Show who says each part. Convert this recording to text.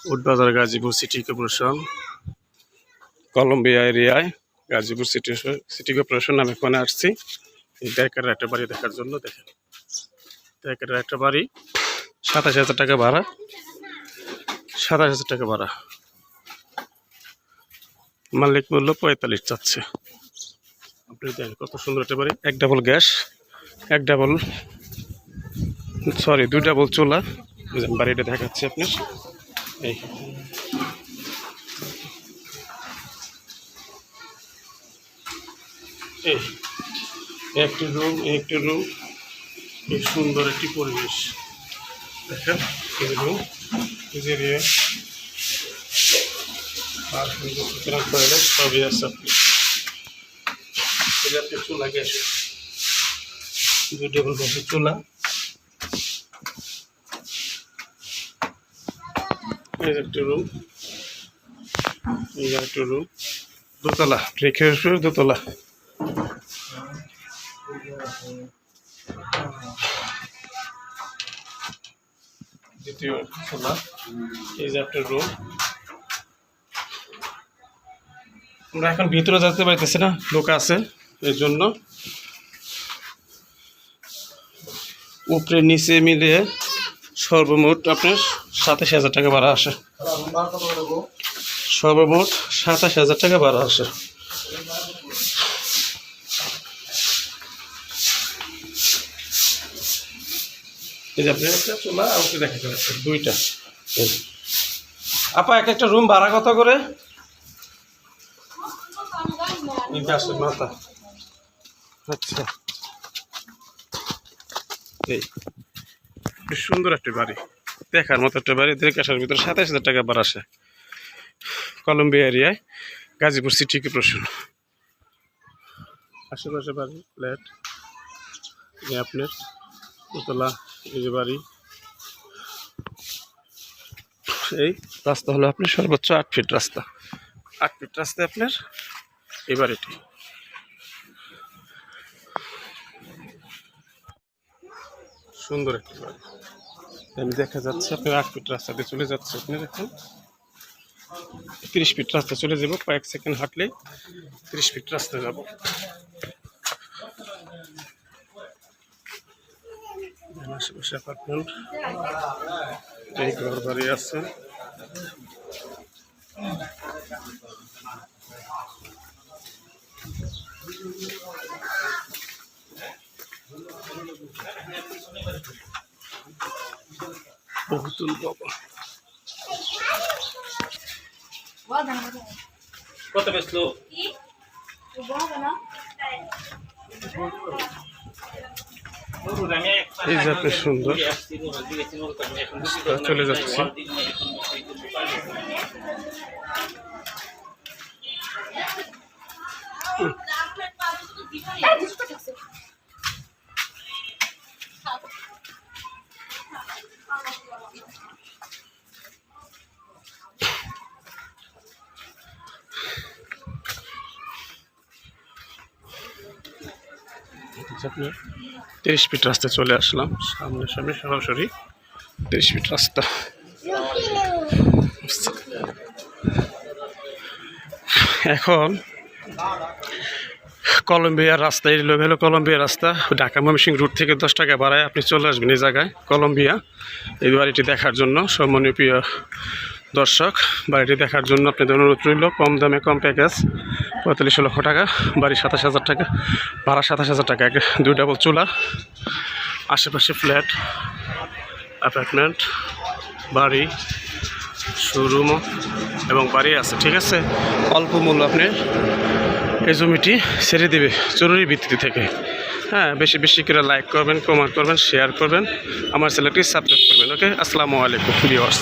Speaker 1: উডবাজার Gazipur city corporation Colombia এরিয়ায় Gazipur city corporation আমি এখানে আসছি এই দেড় একটা বাড়ি দেখার জন্য। দেখেন দেড় একটা বাড়ি, ২৭,০০০ টাকা ভাড়া, ২৭,০০০ টাকা ভাড়া, মালিক মূল্য ৪৫ চাচ্ছে। আপনি দেখেন কত সুন্দর একটা বাড়ি, দুই ডাবল চুলা। বাড়িটা দেখাচ্ছি আপনার। এই একটি রুম, এই সুন্দর একটি পরিবেশ দেখেন। এই রুম আর সুন্দর টয়লেট সবই আছে। আপনি চুলা, গ্যাস, দুই টেবিল গ্যাসের চুলা। এই একটা রুম, এই একটা রুম, দোতলা, রেখের দোতলা। দ্বিতীয় চুলা, এই যে একটা রুম। আমরা এখন ভিতরে যেতে পারতেছি না, লোক আছে এই জন্য। উপরে নিচে মিলিয়ে সর্বমোট আপনার ২৭,০০০ টাকা ভাড়া আসে। সর্বমোট ২৭,০০০ টাকা ভাড়া আসে। এই যে আপনার একটা চুলা, আমাকে দেখাতে পাচ্ছেন দুইটা। আপা এক একটা রুম ভাড়া কত করে? মাথা, আচ্ছা। এই সুন্দর একটা বাড়ি, দেখার মতো একটা বাড়ি। দেখে আসার ভিতরে ২৭,০০০ টাকা ভাড়া আসে। কলম্বিয়া এরিয়ায় গাজীপুর সিটি কর্পোরেশন। আশেপাশে বাড়ি, ফ্ল্যাট, আপনার দোতলা। এই যে বাড়ি, এই রাস্তা হলো আপনার সর্বোচ্চ ৮ ফিট রাস্তা। ৮ ফিট রাস্তায় আপনার এই বাড়িটি। সুন্দর একটি বাড়ি, আমি দেখা যাচ্ছে আপনার ৮ ফিট রাস্তাতে চলে যাচ্ছে। আপনি দেখুন ৩০ ফিট রাস্তা চলে যাব, কয়েক সেকেন্ড হাঁটলে ৩০ ফিট রাস্তা যাব। আশেপাশে অ্যাপার্টমেন্ট, এই ঘর বাড়ি আছে। বহুতল বাবা কত বেচলো? এই যে আপনি সুন্দর চলে যাচ্ছে। আপনার ৩০ ফিট রাস্তা চলে আসলাম, সামনে সরাসরি ৩০ ফিট রাস্তা। এখন কলম্বিয়ার রাস্তা, এই হলো কলম্বিয়া রাস্তা। ঢাকা ময়মনসিংহ রুট থেকে ১০ টাকা ভাড়ায় আপনি চলে আসবেন এই জায়গায় কলম্বিয়া। এই বাড়িটি দেখার জন্য সম্মানীয় প্রিয় দর্শক, বাড়িটি দেখার জন্য আপনাদের অনুরোধ রইল। কম দামে কম প্যাকেজ, ৪৫ লক্ষ টাকা বাড়ি, ২৭,০০০ টাকা ভাড়া, ২৭,০০০ টাকা। দুই ডাবল চুলা, আশেপাশে ফ্ল্যাট, অ্যাপার্টমেন্ট, বাড়ি, শোরুম এবং বাড়ি আছে। ঠিক আছে, অল্প মূল্য আপনি এই জমিটি ছেড়ে দেবে জরুরি ভিত্তিতে থেকে। হ্যাঁ, বেশি বেশি করে লাইক করবেন, কমেন্ট করবেন, শেয়ার করবেন, আমার চ্যানেলটি সাবস্ক্রাইব করবেন। ওকে, আসসালামু আলাইকুম ভিউয়ার্স।